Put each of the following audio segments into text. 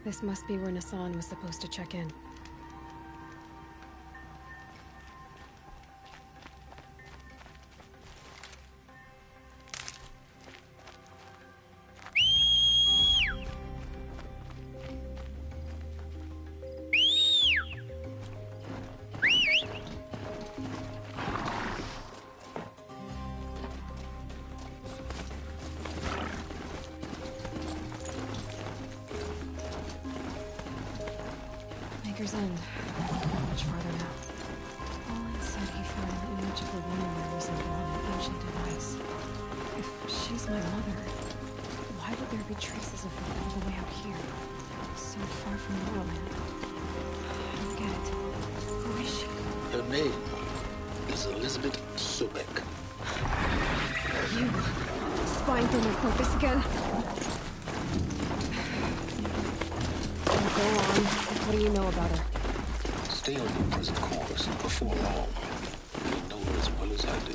This must be where Nassan was supposed to check in. Maker's End. Much farther now. Olin said he found an image of the woman that was involved in ancient device. If she's my mother, why would there be traces of her all the way out here? So far from Norland. I don't get it. Who is she? Her name is Elizabeth Sobek. You spying for my corpus again? Go on. What do you know about her? Stay on your present course, and before long, you'll know her as well as I do.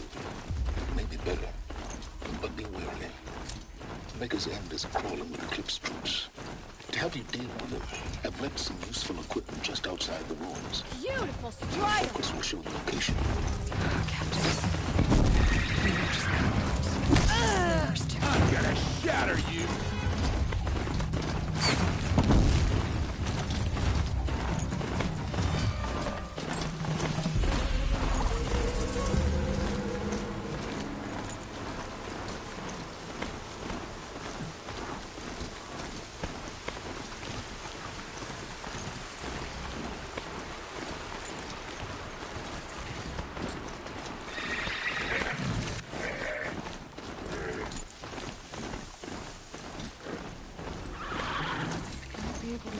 Maybe better, but be wary. Maker's End is crawling with Eclipse troops. To help you deal with them, I've left some useful equipment just outside the ruins. Beautiful strider! Focus will show the location. I'm gonna shatter you!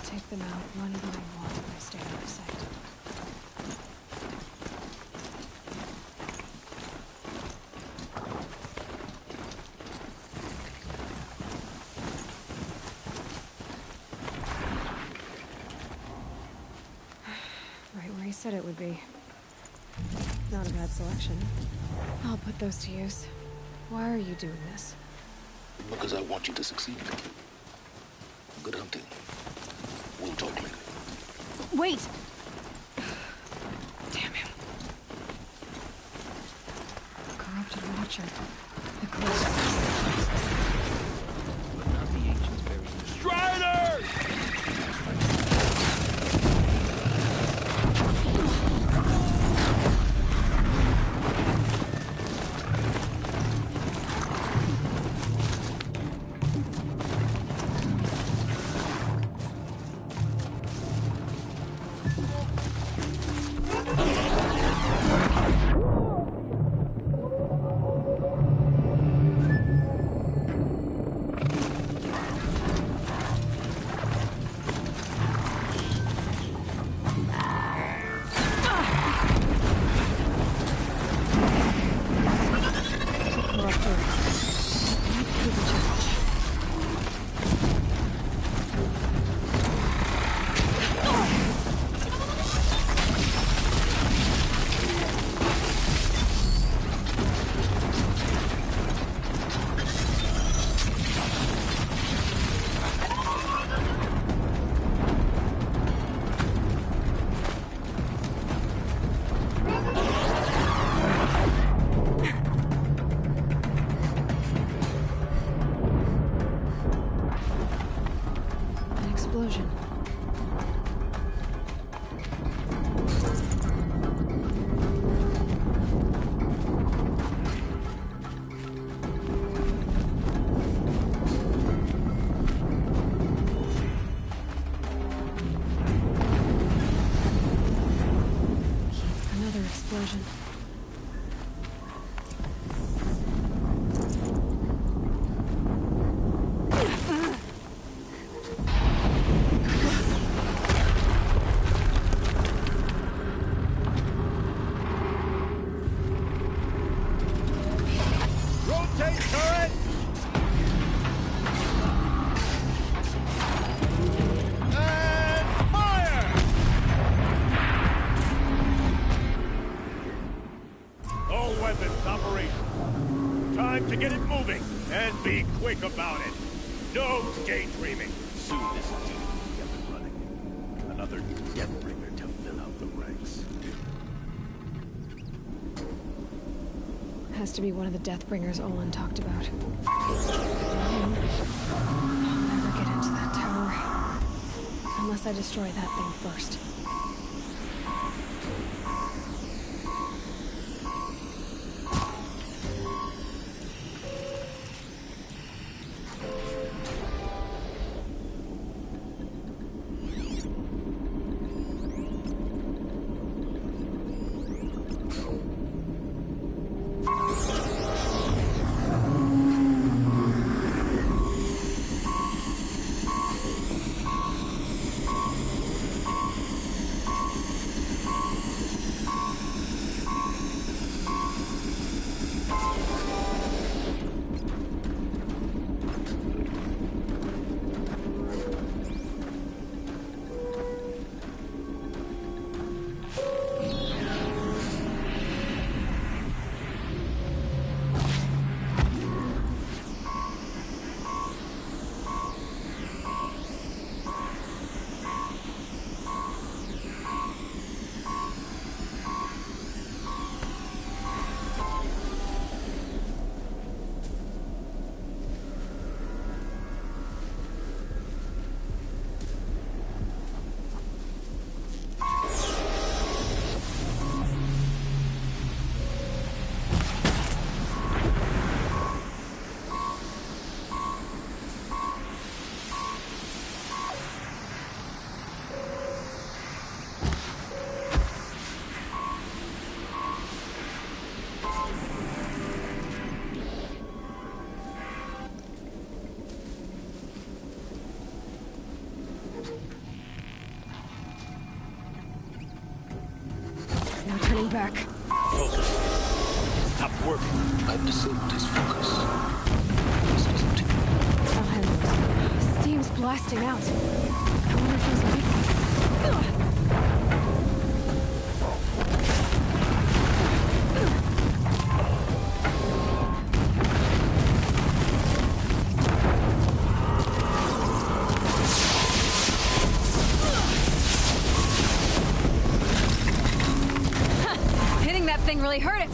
Take them out one by one if I stay out of sight. Right where he said it would be. Not a bad selection. I'll put those to use. Why are you doing this? Because I want you to succeed. Good hunting. We'll talk later. Wait! Damn him. Corrupted Watcher. The close. But not the ancients buried in the Striders! explosion. Rotate turret! And fire! All weapons operational. Time to get it moving, and be quick about it. No daydreaming. Soon this is together. Has to be one of the Deathbringers Olin talked about. I'll never get into that tower. Unless I destroy that thing first. No turning back. Focus. Stop working. I've disabled his focus. This doesn't. I'll handle it. Steam's blasting out. I wonder if there's a weakness. Hitting that thing really hurt it.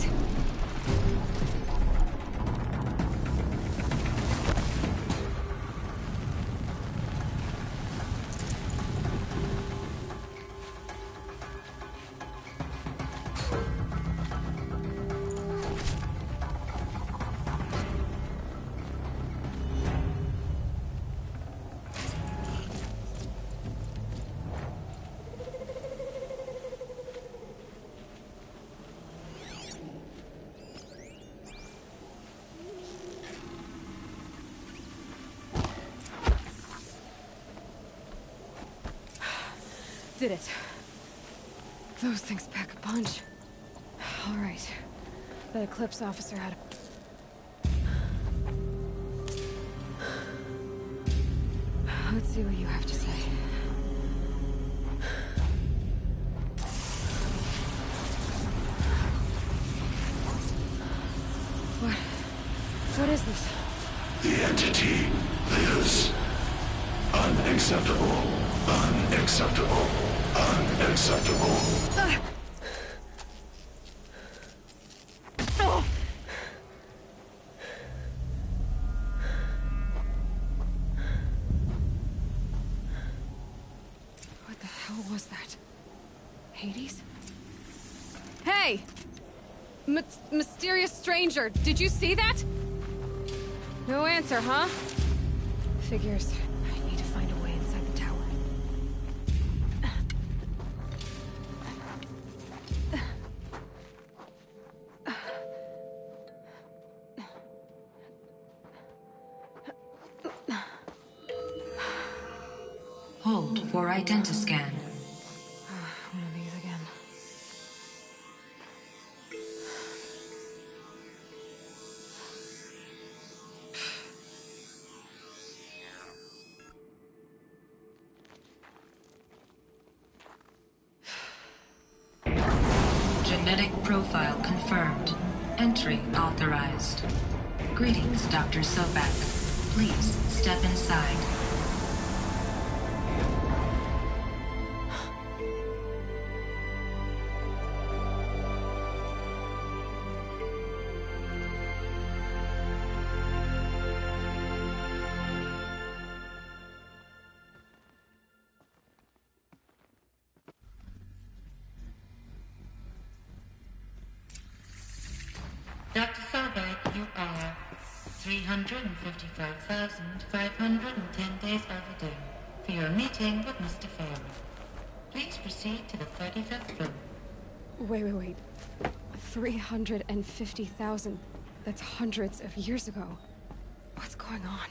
Did it. Those things pack a punch. All right. That Eclipse officer had a... Let's see what you have to say. What is this? The entity lives. Unacceptable. Unacceptable. Unacceptable. What the hell was that? Hades? Hey! Mysterious stranger, did you see that? No answer, huh? Figures. I need to find a way inside the tower. Hold for identiscan. One of these again. Genetic profile confirmed. Entry authorized. Greetings, Dr. Sobak. Please step inside. Dr. Sobek, you are 355,510 days overdue for your meeting with Mr. Farrell. Please proceed to the 35th floor. Wait. 350,000. That's hundreds of years ago. What's going on?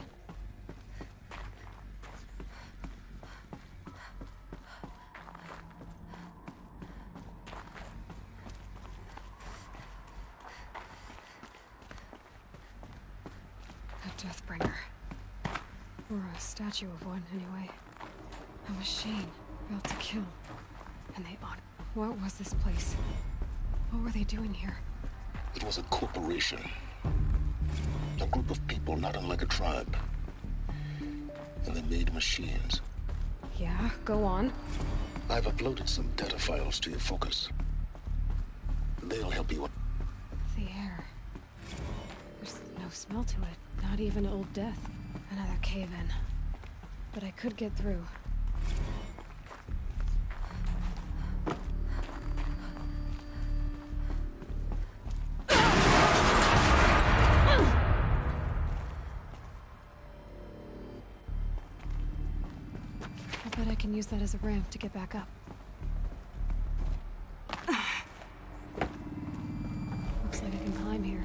A Deathbringer. Or a statue of one, anyway. A machine built to kill. And they on. What was this place? What were they doing here? It was a corporation. A group of people not unlike a tribe. And they made machines. Yeah, go on. I've uploaded some data files to your focus. They'll help you. The air. There's no smell to it. Not even Old Death. Another cave-in. But I could get through. I bet I can use that as a ramp to get back up. Looks like I can climb here.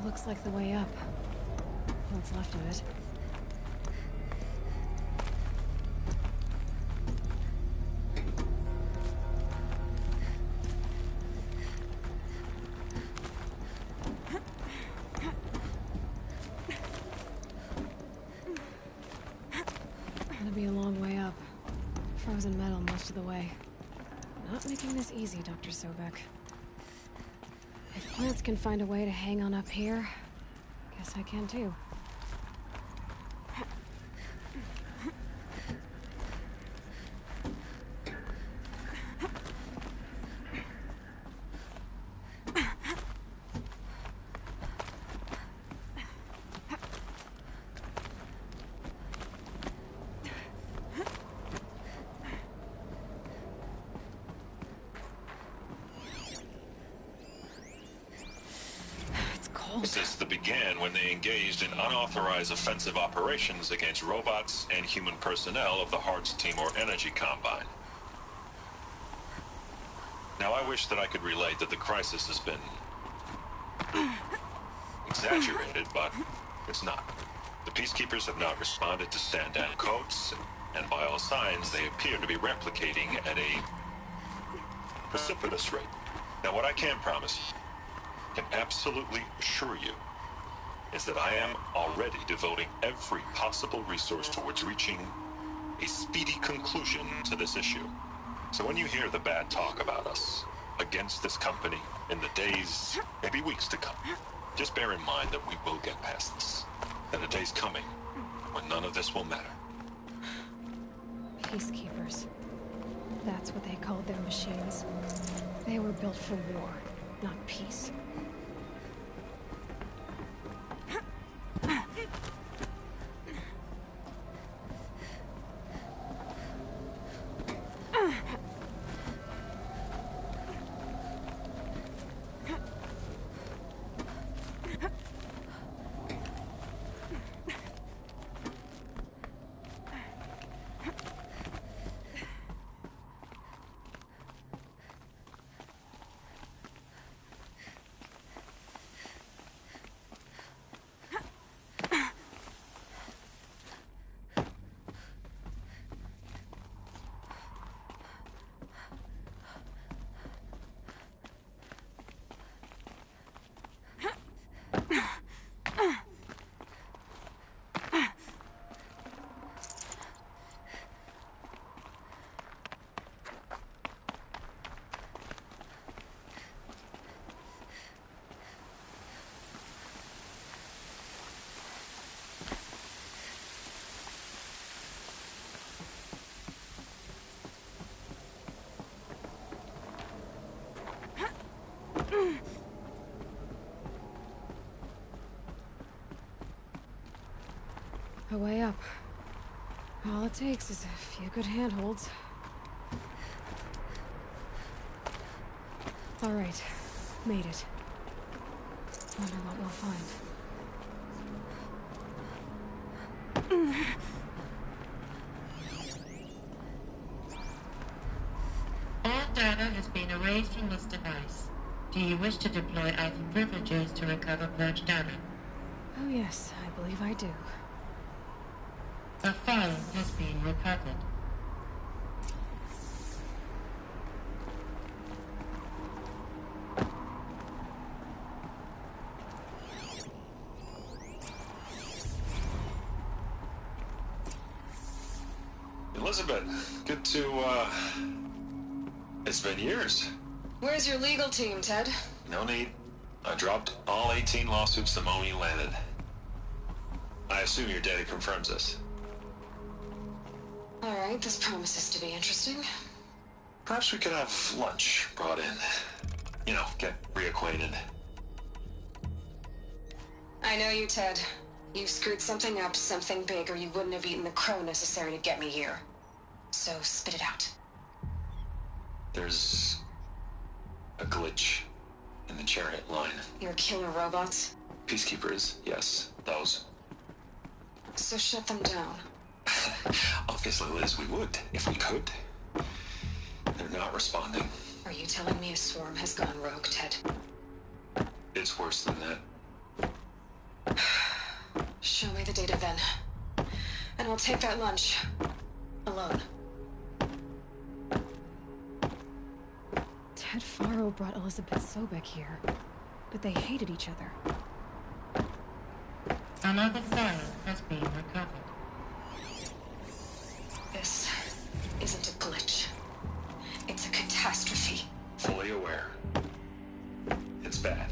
Looks like the way up. What's left of it. Gonna be a long way up. Frozen metal most of the way. Not making this easy, Dr. Sobek. If plants can find a way to hang on up here, guess I can too. This began when they engaged in unauthorized offensive operations against robots and human personnel of the Hearts Timor Energy Combine. Now, I wish that I could relate that the crisis has been exaggerated, but it's not. The Peacekeepers have not responded to stand-down codes, and by all signs, they appear to be replicating at a precipitous rate. Now, what I can promise, can absolutely assure you, is that I am already devoting every possible resource towards reaching a speedy conclusion to this issue. So when you hear the bad talk about us against this company in the days, maybe weeks to come, just bear in mind that we will get past this. And a day's coming when none of this will matter. Peacekeepers. That's what they called their machines. They were built for war, not peace. the way up. All it takes is a few good handholds. All right, made it. Wonder what we'll find. All data has been erased from this device. Do you wish to deploy either privileges to recover purged data? Oh yes, I believe I do. A file has been recovered. Elizabeth, good to, it's been years. Where's your legal team, Ted? No need. I dropped all 18 lawsuits the moment you landed. I assume your data confirms this. All right, this promises to be interesting. Perhaps we could have lunch brought in. You know, get reacquainted. I know you, Ted. You've screwed something up, something big, or you wouldn't have eaten the crow necessary to get me here. So spit it out. There's a glitch in the chariot line. Your killer robots? Peacekeepers, yes, those. So shut them down. Obviously, Liz, we would, if we could. They're not responding. Are you telling me a swarm has gone rogue, Ted? It's worse than that. Show me the data then. And I'll take that lunch. Alone. Ted Faro brought Elizabeth Sobek here, but they hated each other. Another file has been recovered. This isn't a glitch. It's a catastrophe. Fully aware. It's bad.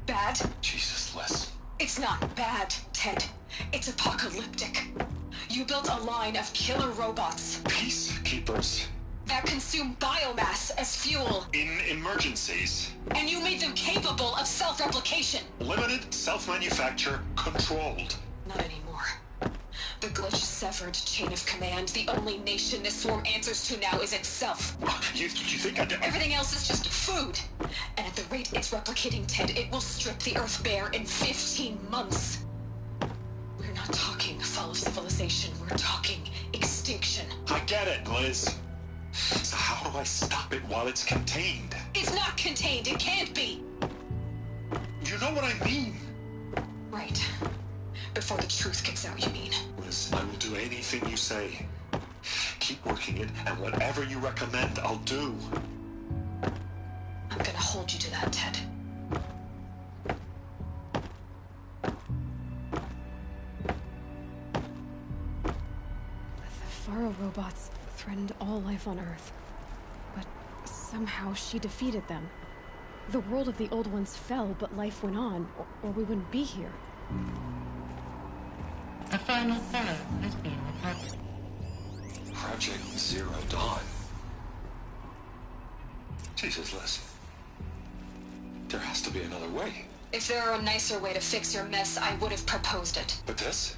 Bad? Jesus, Liz. It's not bad, Ted. It's apocalyptic. You built a line of killer robots Peacekeepers. that consume biomass as fuel, In emergencies. and you made them capable of self-replication. Limited, self-manufacture, controlled. Not anymore. The glitch severed chain of command. The only nation this swarm answers to now is itself. You think I did? Everything else is just food. And at the rate it's replicating, Ted, it will strip the Earth bare in 15 months. We're not talking fall of civilization. We're talking extinction. I get it, Liz. So how do I stop it while it's contained? It's not contained. It can't be. You know what I mean. Right. Before the truth gets out, you mean? Liz, I will do anything you say. Keep working it, and whatever you recommend, I'll do. I'm gonna hold you to that, Ted. The Faro robots threatened all life on Earth. But somehow she defeated them. The world of the old ones fell, but life went on, or we wouldn't be here. A final file has been recovered. Project Zero Dawn. Jesus, Liz. There has to be another way. If there were a nicer way to fix your mess, I would have proposed it. But this?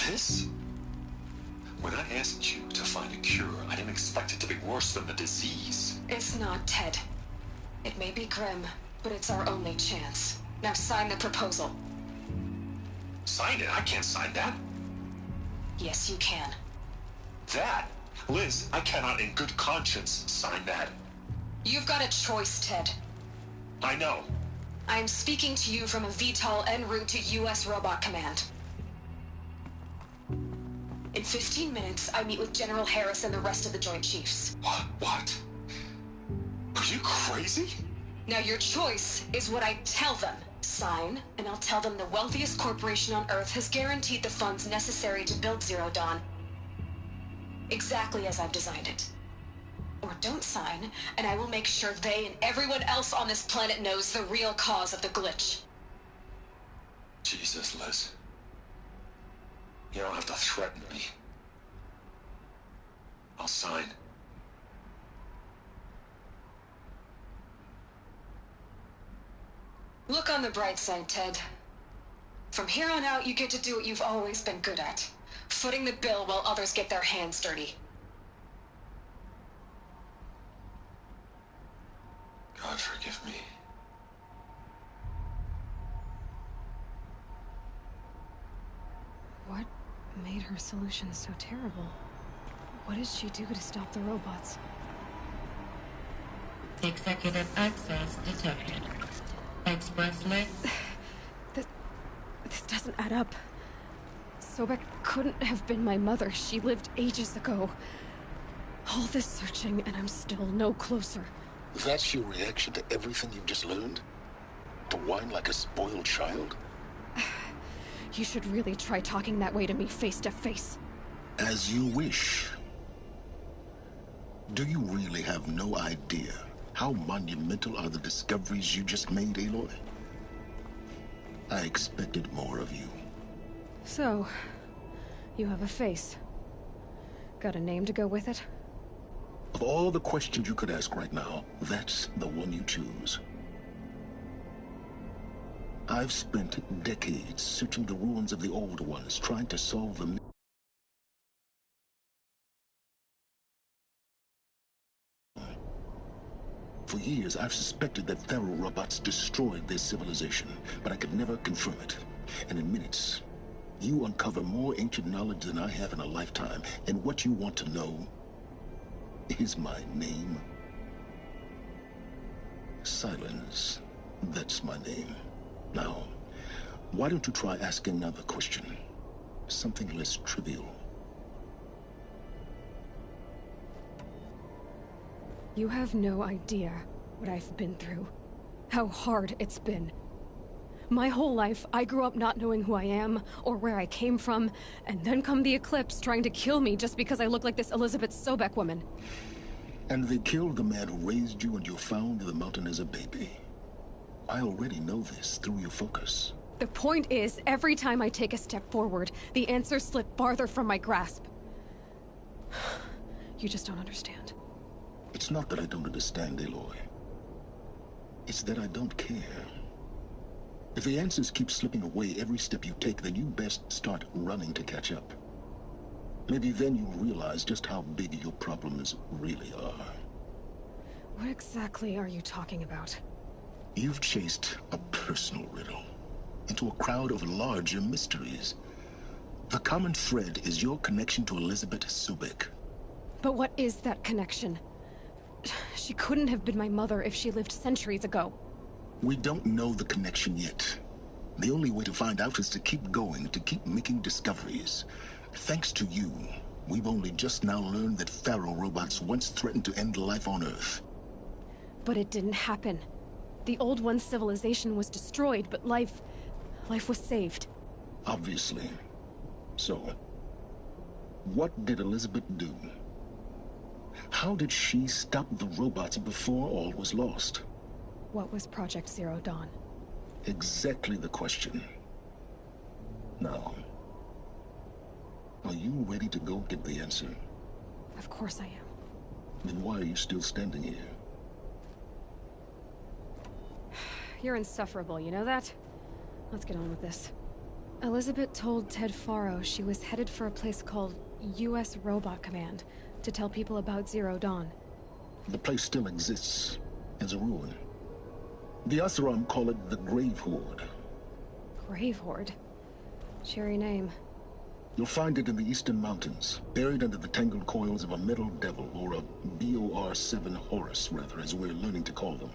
This? When I asked you to find a cure, I didn't expect it to be worse than the disease. It's not, Ted. It may be grim, but it's our only chance. Now sign the proposal. Sign it? I can't sign that. Yes, you can. That? Liz, I cannot in good conscience sign that. You've got a choice, Ted. I know. I'm speaking to you from a VTOL en route to U.S. Robot Command. In 15 minutes, I meet with General Harris and the rest of the Joint Chiefs. What? Are you crazy? Now your choice is what I tell them. Sign, and I'll tell them the wealthiest corporation on Earth has guaranteed the funds necessary to build Zero Dawn. Exactly as I've designed it. Or don't sign, and I will make sure they and everyone else on this planet knows the real cause of the glitch. Jesus, Liz. You don't have to threaten me. I'll sign. Look on the bright side, Ted. From here on out, you get to do what you've always been good at. Footing the bill while others get their hands dirty. God forgive me. What made her solution so terrible? What did she do to stop the robots? Executive access detected. Express link. This doesn't add up. Sobek couldn't have been my mother. She lived ages ago. All this searching, and I'm still no closer. That's your reaction to everything you've just learned? To whine like a spoiled child? You should really try talking that way to me face to face. As you wish. Do you really have no idea how monumental are the discoveries you just made, Aloy? I expected more of you. So, you have a face. Got a name to go with it? Of all the questions you could ask right now, that's the one you choose. I've spent decades searching the ruins of the old ones, trying to solve the For years, I've suspected that Faro robots destroyed their civilization, but I could never confirm it. And in minutes, you uncover more ancient knowledge than I have in a lifetime. And what you want to know is my name. Silence. That's my name. Now, why don't you try asking another question? Something less trivial. You have no idea what I've been through. How hard it's been. My whole life, I grew up not knowing who I am, or where I came from, and then come the Eclipse trying to kill me just because I look like this Elizabeth Sobek woman. And they killed the man who raised you and you found in the mountain as a baby. I already know this through your focus. The point is, every time I take a step forward, the answers slip farther from my grasp. You just don't understand. It's not that I don't understand, Aloy. It's that I don't care. If the answers keep slipping away every step you take, then you best start running to catch up. Maybe then you'll realize just how big your problems really are. What exactly are you talking about? You've chased a personal riddle into a crowd of larger mysteries. The common thread is your connection to Elizabeth Sobek. But what is that connection? She couldn't have been my mother if she lived centuries ago. We don't know the connection yet. The only way to find out is to keep going, to keep making discoveries. Thanks to you, we've only just now learned that Faro robots once threatened to end life on Earth. But it didn't happen. The old one's civilization was destroyed, but life was saved. Obviously. So, what did Elizabeth do? How did she stop the robots before all was lost? What was Project Zero Dawn? Exactly the question. Now, are you ready to go get the answer? Of course I am. Then why are you still standing here? You're insufferable, you know that? Let's get on with this. Elizabeth told Ted Faro she was headed for a place called U.S. Robot Command to tell people about Zero Dawn. The place still exists as a ruin. The Oseram call it the Grave Horde. Grave Horde? Cheery name. You'll find it in the Eastern Mountains, buried under the tangled coils of a metal devil, or a BOR-7 Horus, rather, as we're learning to call them.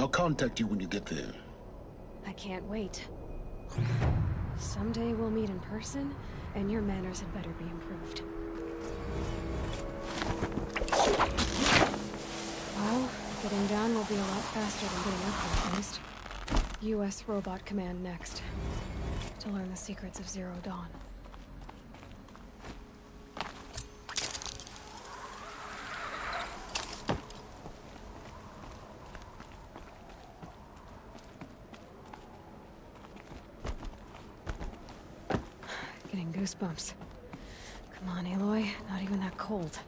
I'll contact you when you get there. I can't wait. Someday we'll meet in person, and your manners had better be improved. Well, getting down will be a lot faster than getting up, at least. U.S. Robot Command next, to learn the secrets of Zero Dawn. Getting goosebumps. Come on, Aloy. Not even that cold.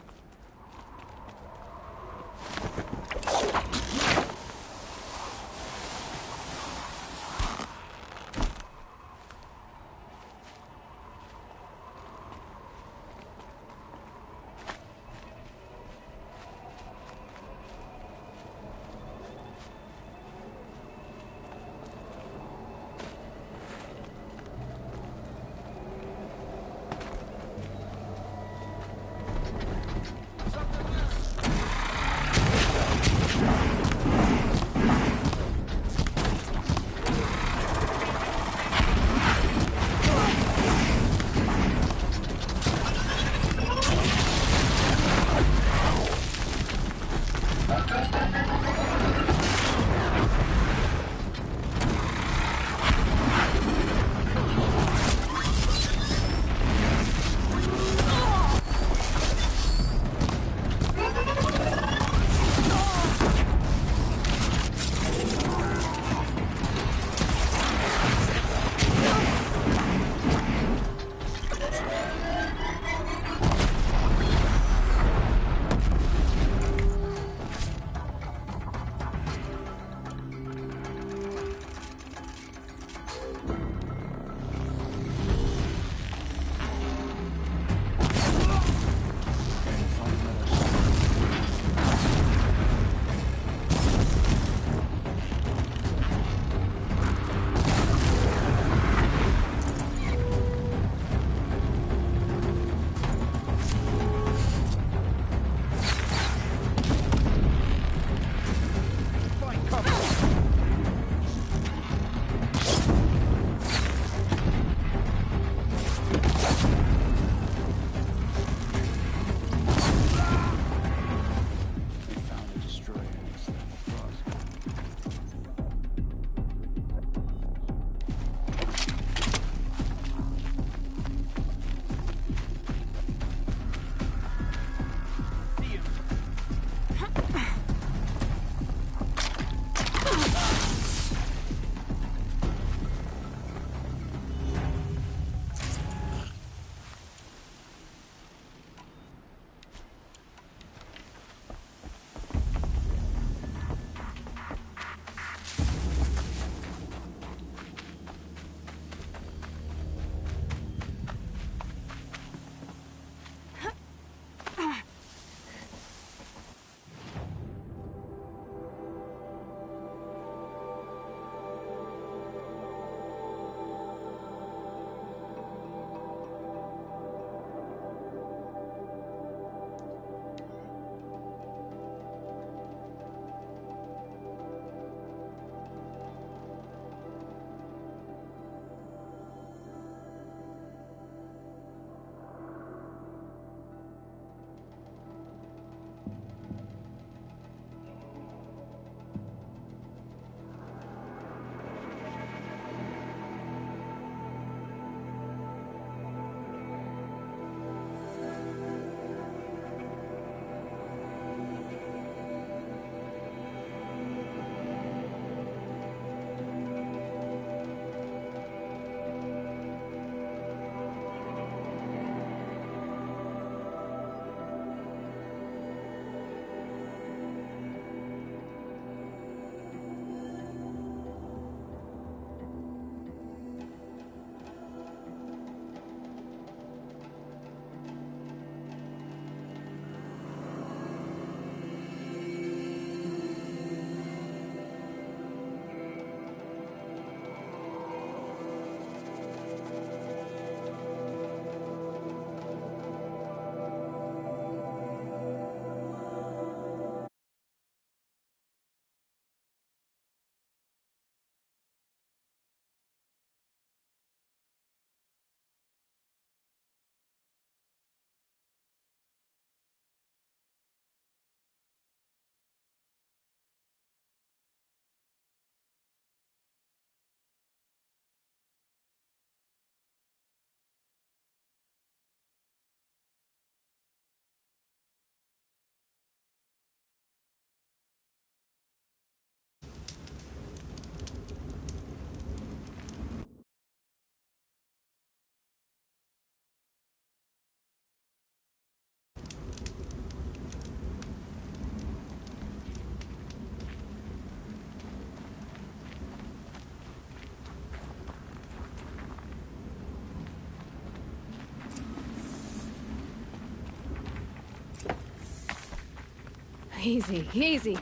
Easy, easy.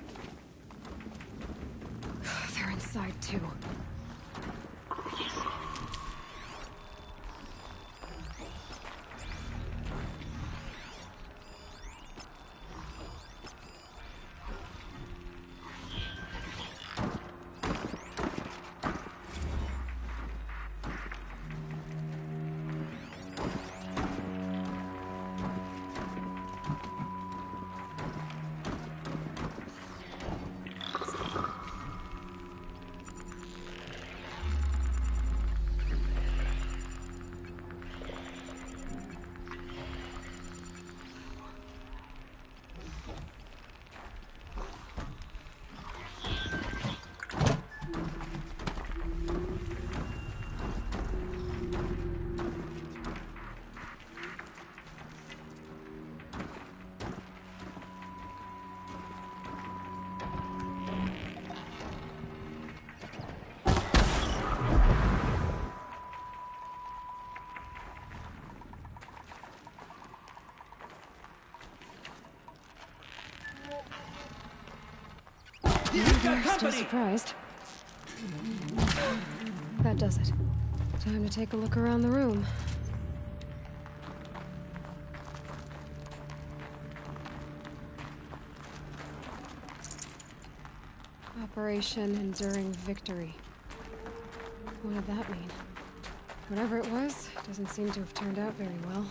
They're inside too. Still surprised. That does it. Time to take a look around the room. Operation Enduring Victory. What did that mean? Whatever it was, doesn't seem to have turned out very well.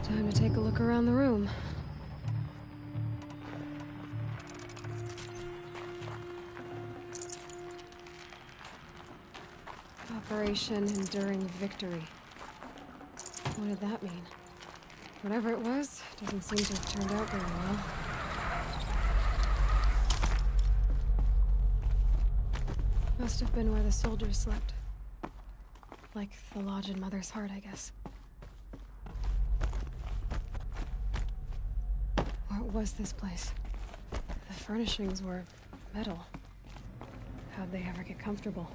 Time to take a look around the room. Operation Enduring Victory. What did that mean? Whatever it was, doesn't seem to have turned out very well. Must have been where the soldiers slept. Like the lodge in Mother's Heart, I guess. What was this place? The furnishings were metal. How'd they ever get comfortable?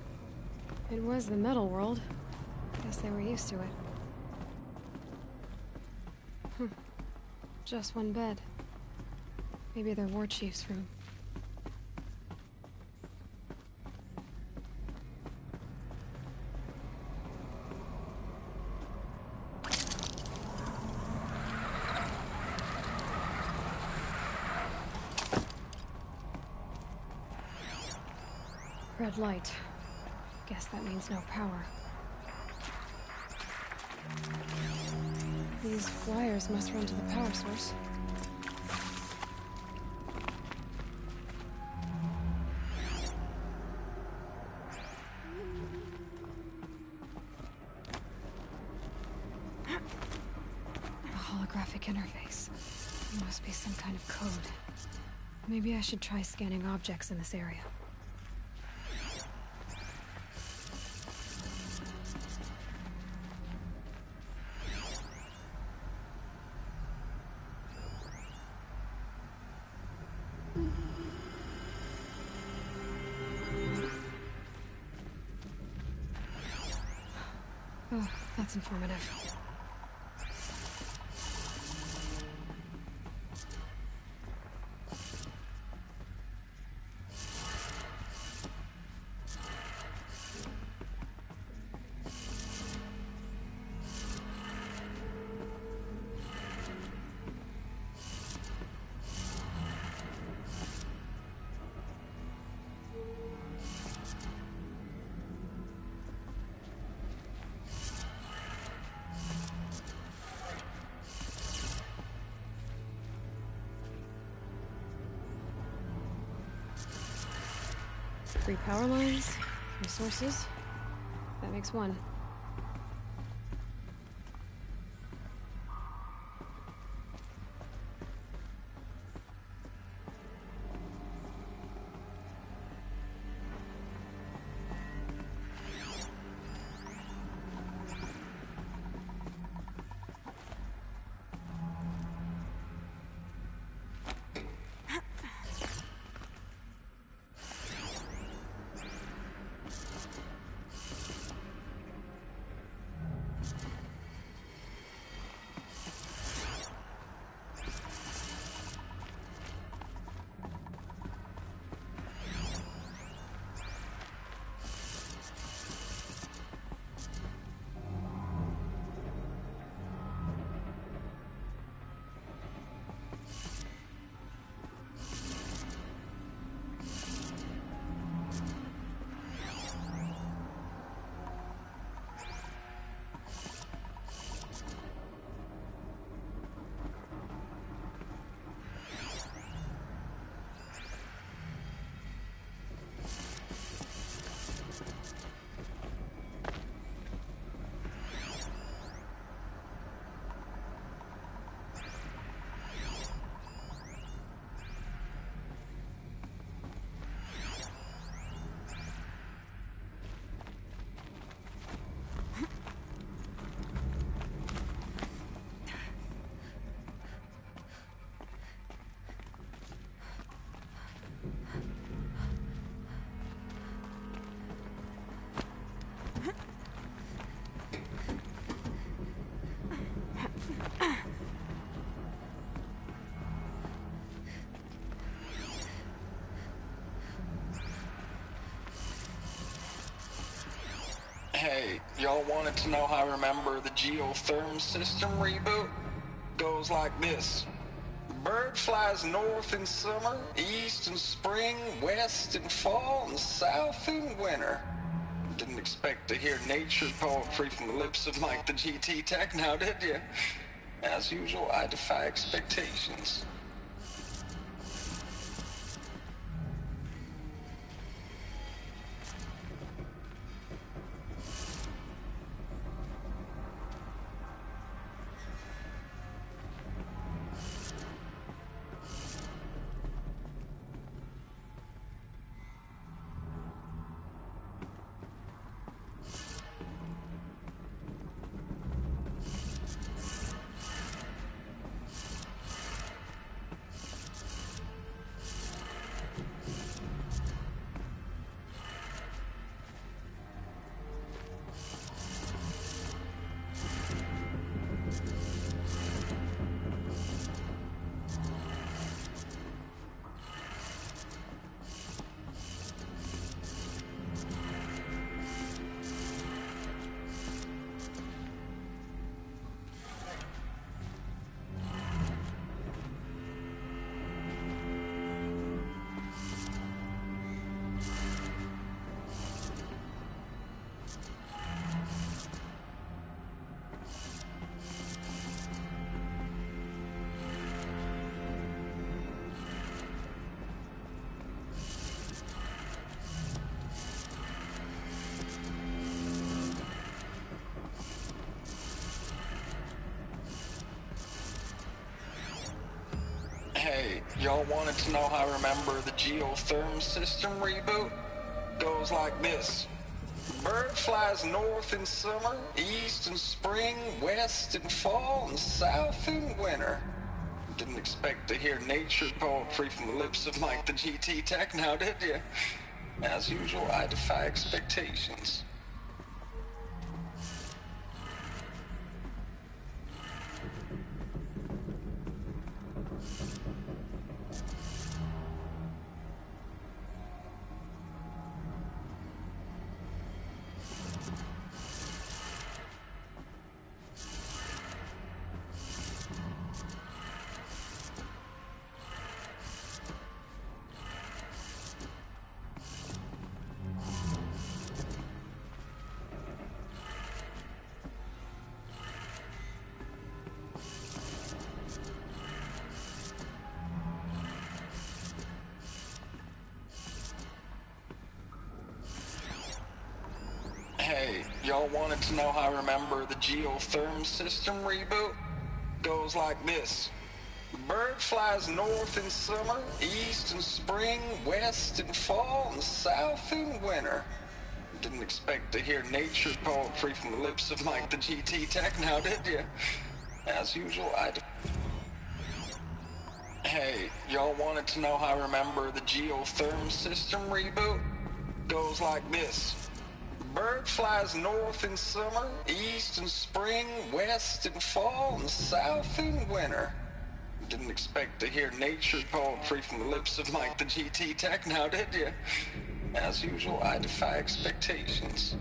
It was the metal world. Guess they were used to it. Just one bed. Maybe they're war chief's room. Red light. Guess that means no power. These wires must run to the power source. A holographic interface. Must be some kind of code. Maybe I should try scanning objects in this area. Oh, that's informative. 3 power lines, resources. That makes 1. Hey, y'all wanted to know how I remember the geotherm system reboot? Goes like this. Bird flies north in summer, east in spring, west in fall, and south in winter. Didn't expect to hear nature poetry from the lips of Mike the GT Tech now, did you? As usual, I defy expectations. Hey, y'all wanted to know how I remember the geotherm system reboot? Goes like this. Bird flies north in summer, east in spring, west in fall, and south in winter. Didn't expect to hear nature poetry from the lips of Mike the GT Tech now, did you? As usual, I defy expectations. y'all wanted to know how I remember the geotherm system reboot? Goes like this. Bird flies north in summer, east in spring, west in fall, and south in winter. Didn't expect to hear nature poetry from the lips of Mike the GT Tech now, did you? As usual, Hey, y'all wanted to know how I remember the geotherm system reboot? Goes like this. Bird flies north in summer, east in spring, west in fall, and south in winter. Didn't expect to hear nature poetry from the lips of Mike the GT Tech now, did you? As usual, I defy expectations.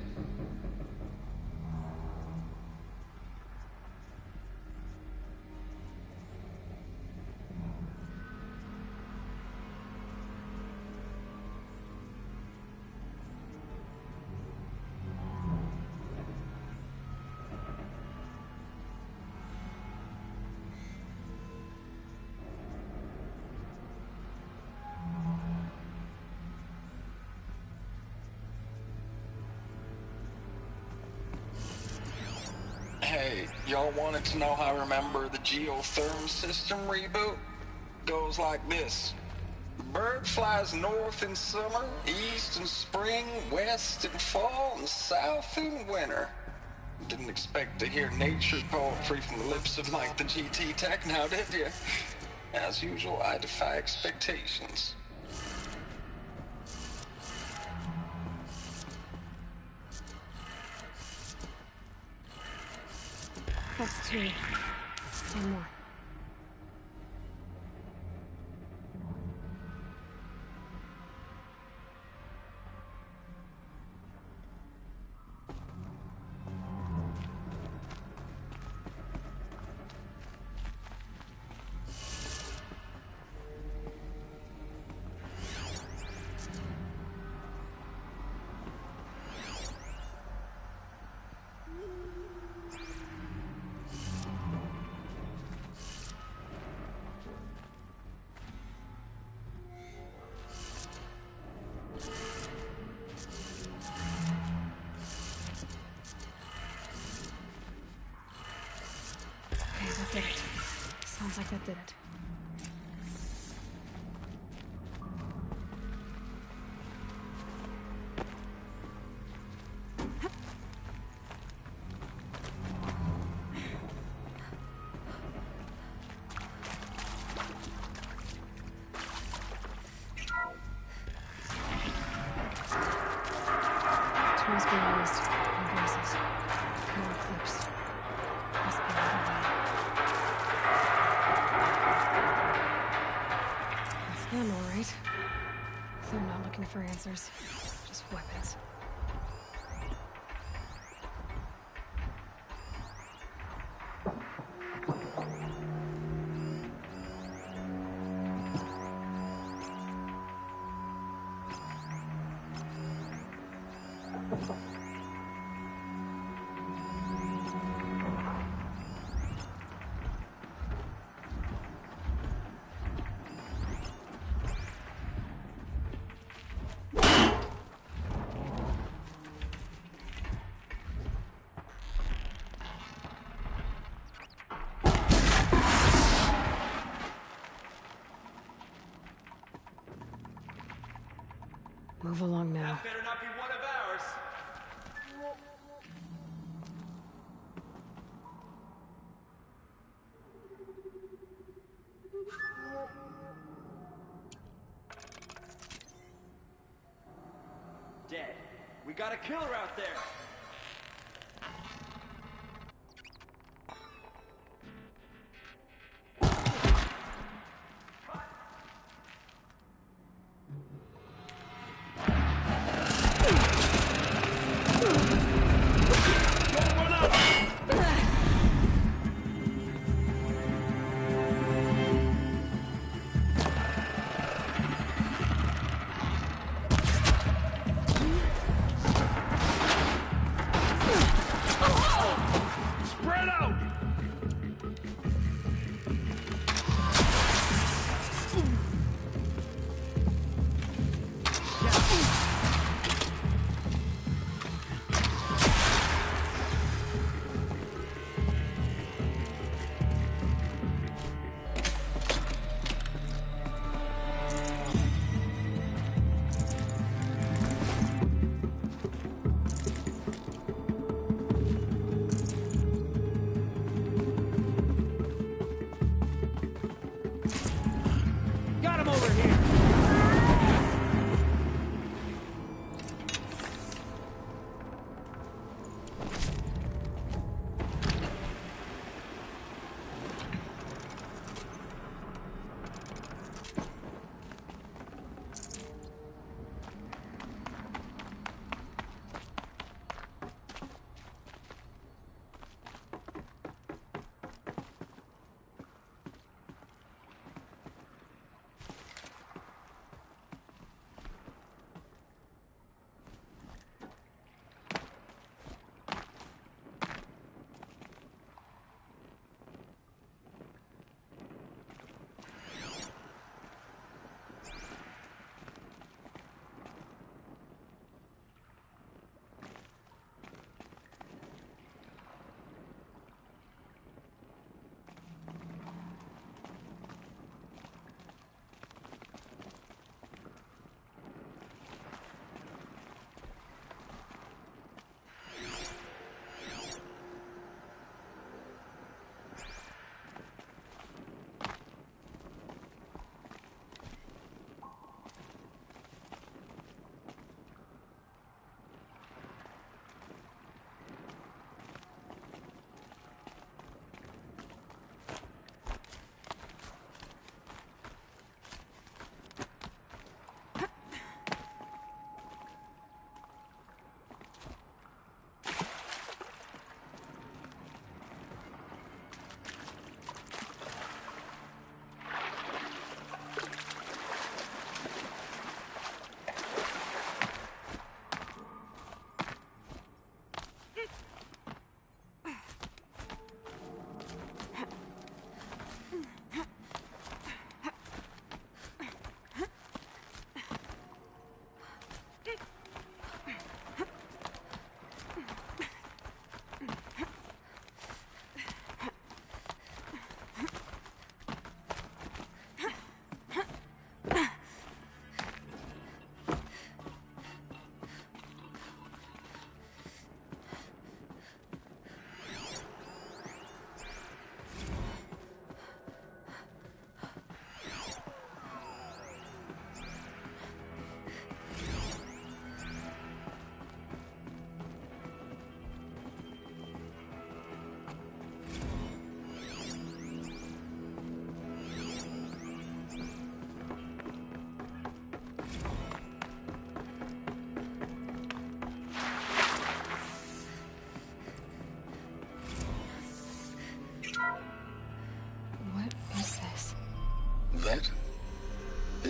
Hey, y'all wanted to know how I remember the geotherm system reboot? Goes like this. Bird flies north in summer, east in spring, west in fall, and south in winter. Didn't expect to hear nature poetry from the lips of Mike the GT Tech now, did you? As usual, I defy expectations. That's 2. 1 more. That did it. Sounds like that did it. Tools being used. Invoices. No clips. Must be another way. That's them, all right. They're not looking for answers. Just weapons. Move along now. That better not be one of ours. Dead. We got a killer out there.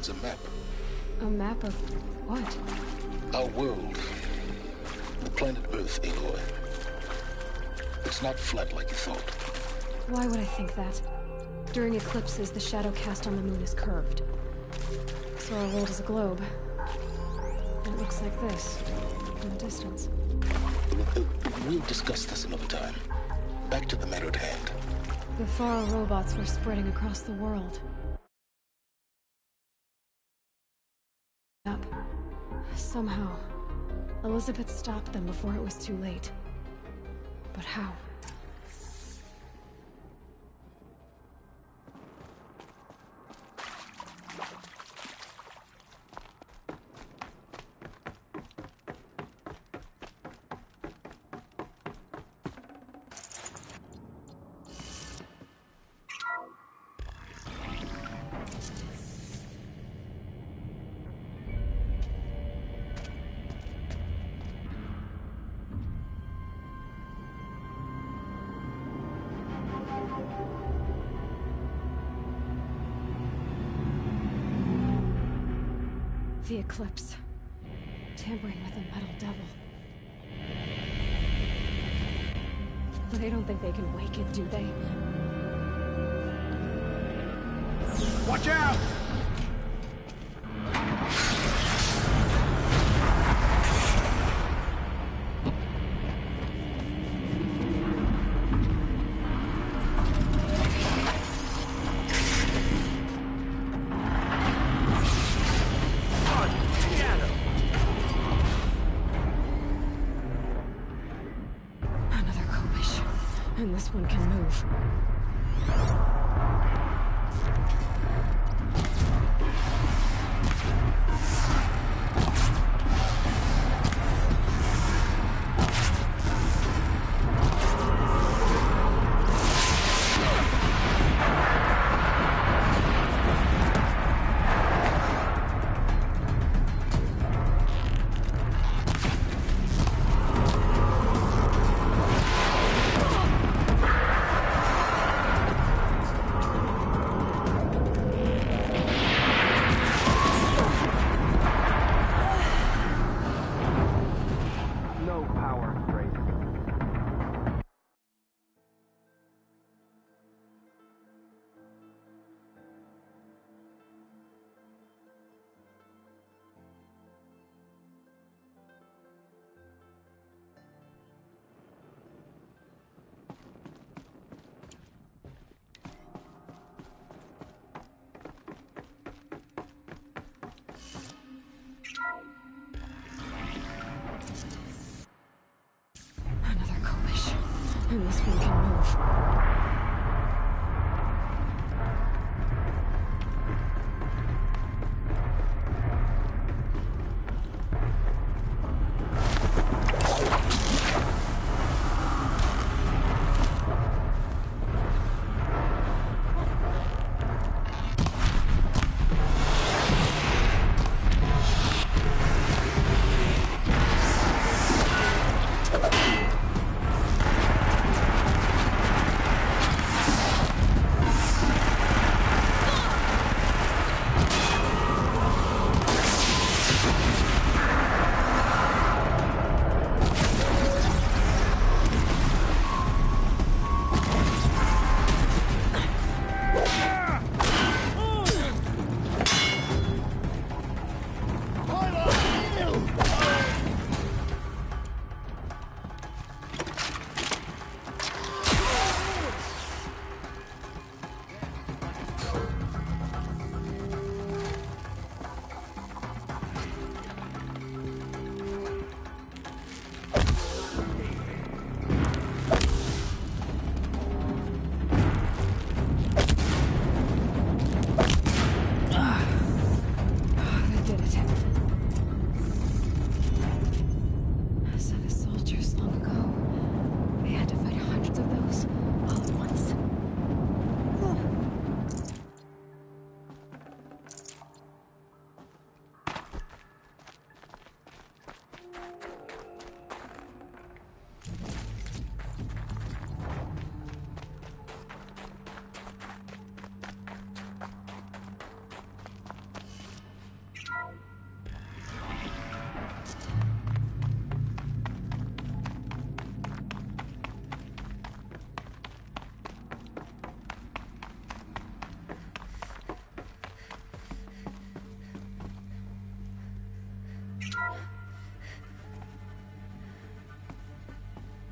It's a map. A map of what? Our world. The planet Earth, Aloy. It's not flat like you thought. Why would I think that? During eclipses, the shadow cast on the moon is curved. So our world is a globe. And it looks like this, from the distance. We'll discuss this another time. Back to the matter at hand. The Faro robots were spreading across the world. Up. Somehow, Elizabeth stopped them before it was too late. But how? The eclipse. Tampering with a metal devil. They don't think they can wake it, do they? Watch out! And this one can move. And this one can move.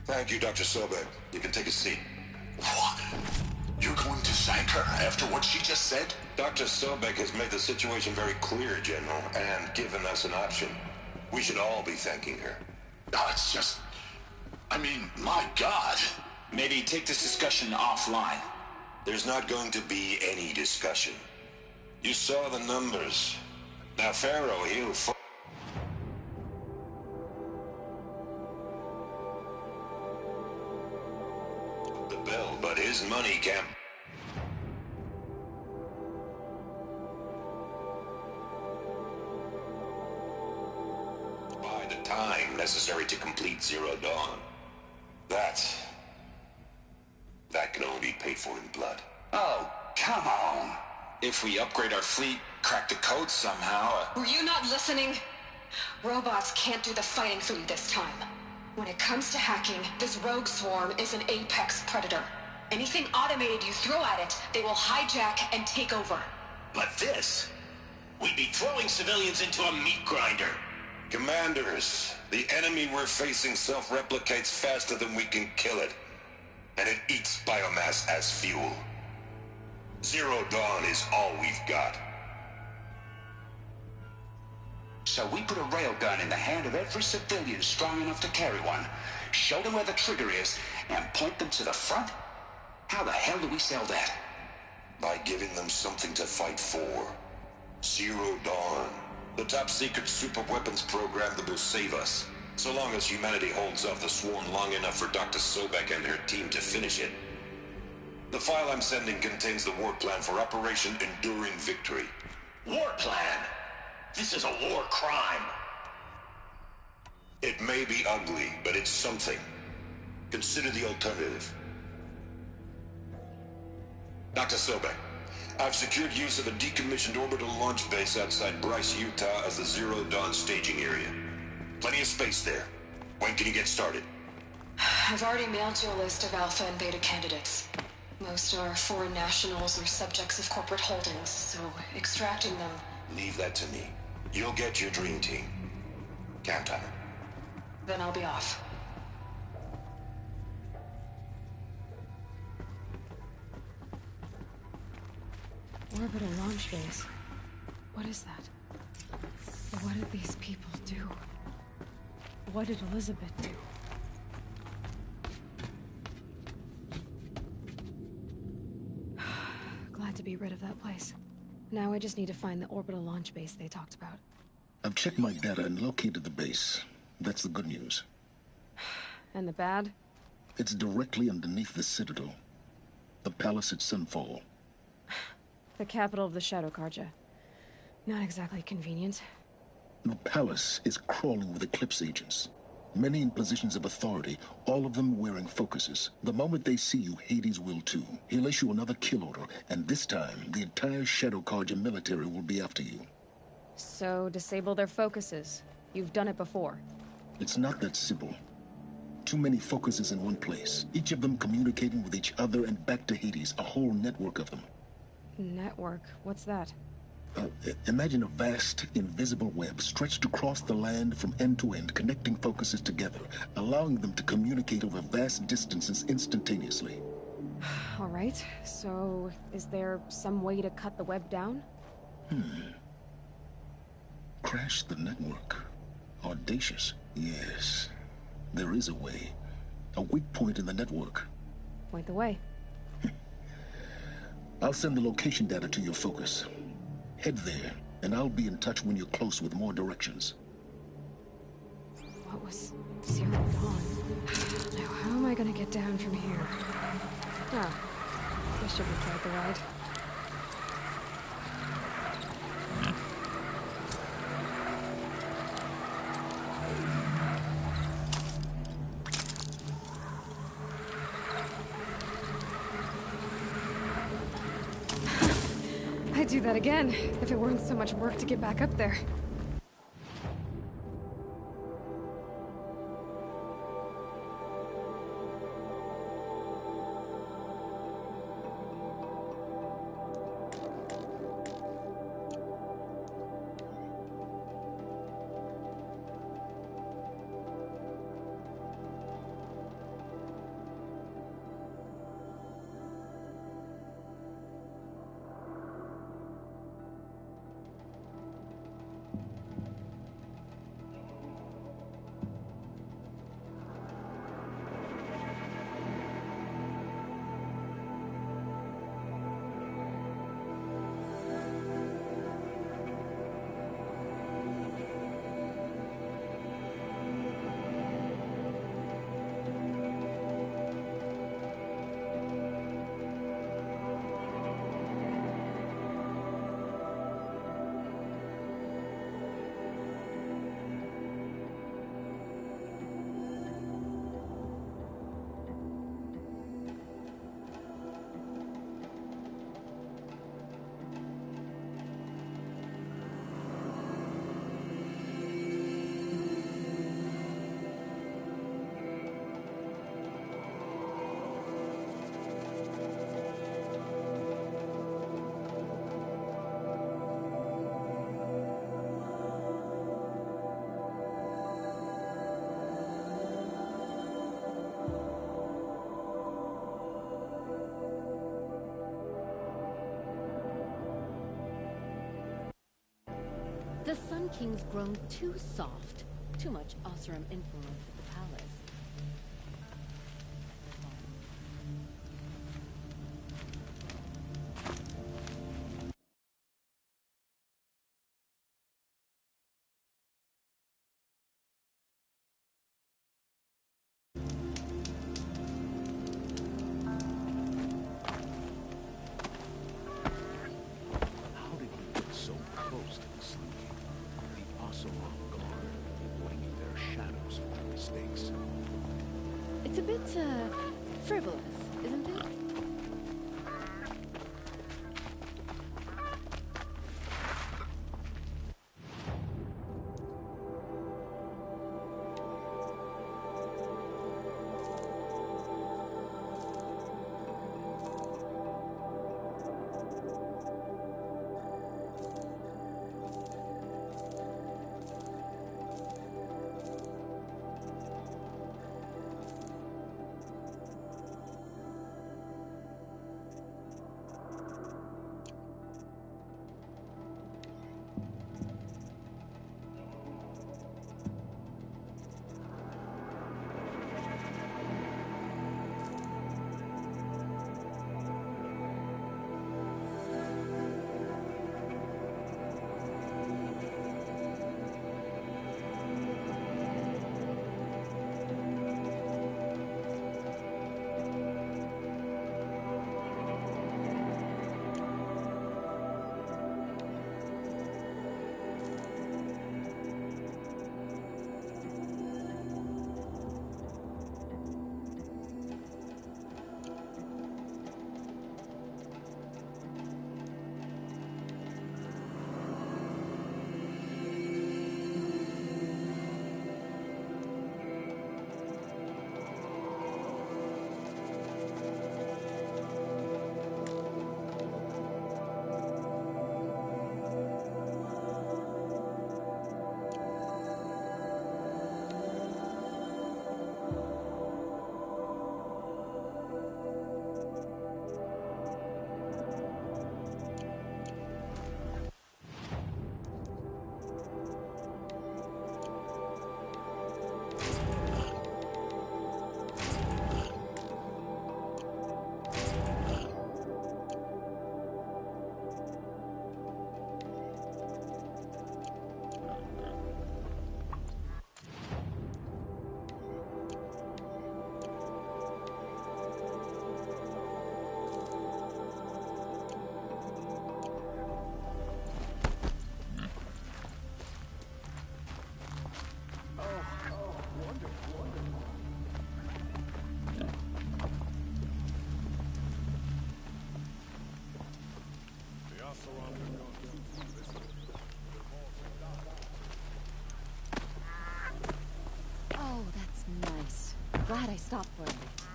Thank you, Dr. Sobek. You can take a seat. What? You're going to thank her after what she just said? Dr. Sobek has made the situation very clear, General, and given us an option. We should all be thanking her. No, it's just... I mean, my God. Maybe take this discussion offline. There's not going to be any discussion. You saw the numbers. Now, Pharaoh, he'll... the bell, but his money can't... buy the time necessary to complete Zero Dawn. That can only be paid for in blood. Oh, come on. If we upgrade our fleet, crack the code somehow... Were you not listening? Robots can't do the fighting for you this time. When it comes to hacking, this rogue swarm is an apex predator. Anything automated you throw at it, they will hijack and take over. But this... we'd be throwing civilians into a meat grinder. Commanders, the enemy we're facing self-replicates faster than we can kill it. And it eats biomass as fuel. Zero Dawn is all we've got. So we put a railgun in the hand of every civilian strong enough to carry one, show them where the trigger is, and point them to the front? How the hell do we sell that? By giving them something to fight for. Zero Dawn. The top-secret super-weapons program that will save us. So long as humanity holds off the swarm long enough for Dr. Sobek and her team to finish it. The file I'm sending contains the war plan for Operation Enduring Victory. War plan? This is a war crime. It may be ugly, but it's something. Consider the alternative. Dr. Sobek, I've secured use of a decommissioned orbital launch base outside Bryce, Utah as the Zero Dawn staging area. Plenty of space there. When can you get started? I've already mailed you a list of alpha and beta candidates. Most are foreign nationals or subjects of corporate holdings, so extracting them... Leave that to me. You'll get your dream team. Count on it. Then I'll be off. Orbital launch base. What is that? What did these people do? What did Elizabeth do? Glad to be rid of that place. Now I just need to find the orbital launch base they talked about. I've checked my data and located the base. That's the good news. And the bad? It's directly underneath the Citadel. The palace at Sunfall. The capital of the Shadow Carja. Not exactly convenient. The palace is crawling with Eclipse agents. Many in positions of authority, all of them wearing focuses. The moment they see you, Hades will too. He'll issue another kill order, and this time, the entire Shadow Carja military will be after you. So, disable their focuses. You've done it before. It's not that simple. Too many focuses in one place, each of them communicating with each other and back to Hades, a whole network of them. Network? What's that? Imagine a vast, invisible web stretched across the land from end to end, connecting focuses together, allowing them to communicate over vast distances instantaneously. All right, so is there some way to cut the web down? Crash the network. Audacious. Yes, there is a way. A weak point in the network. Point the way. I'll send the location data to your focus. Head there, and I'll be in touch when you're close with more directions. What was Zero Dawn? Now, how am I gonna get down from here? Ah, this should be quite the ride. I'd do that again, if it weren't so much work to get back up there. The Sun King's grown too soft. Too much Oseram influence at the palace. How did he get so close to the Sun King? The Oseram Guard, blaming their shadows for their mistakes. It's a bit, frivolous, isn't it? Oh, that's nice. Glad I stopped for a minute.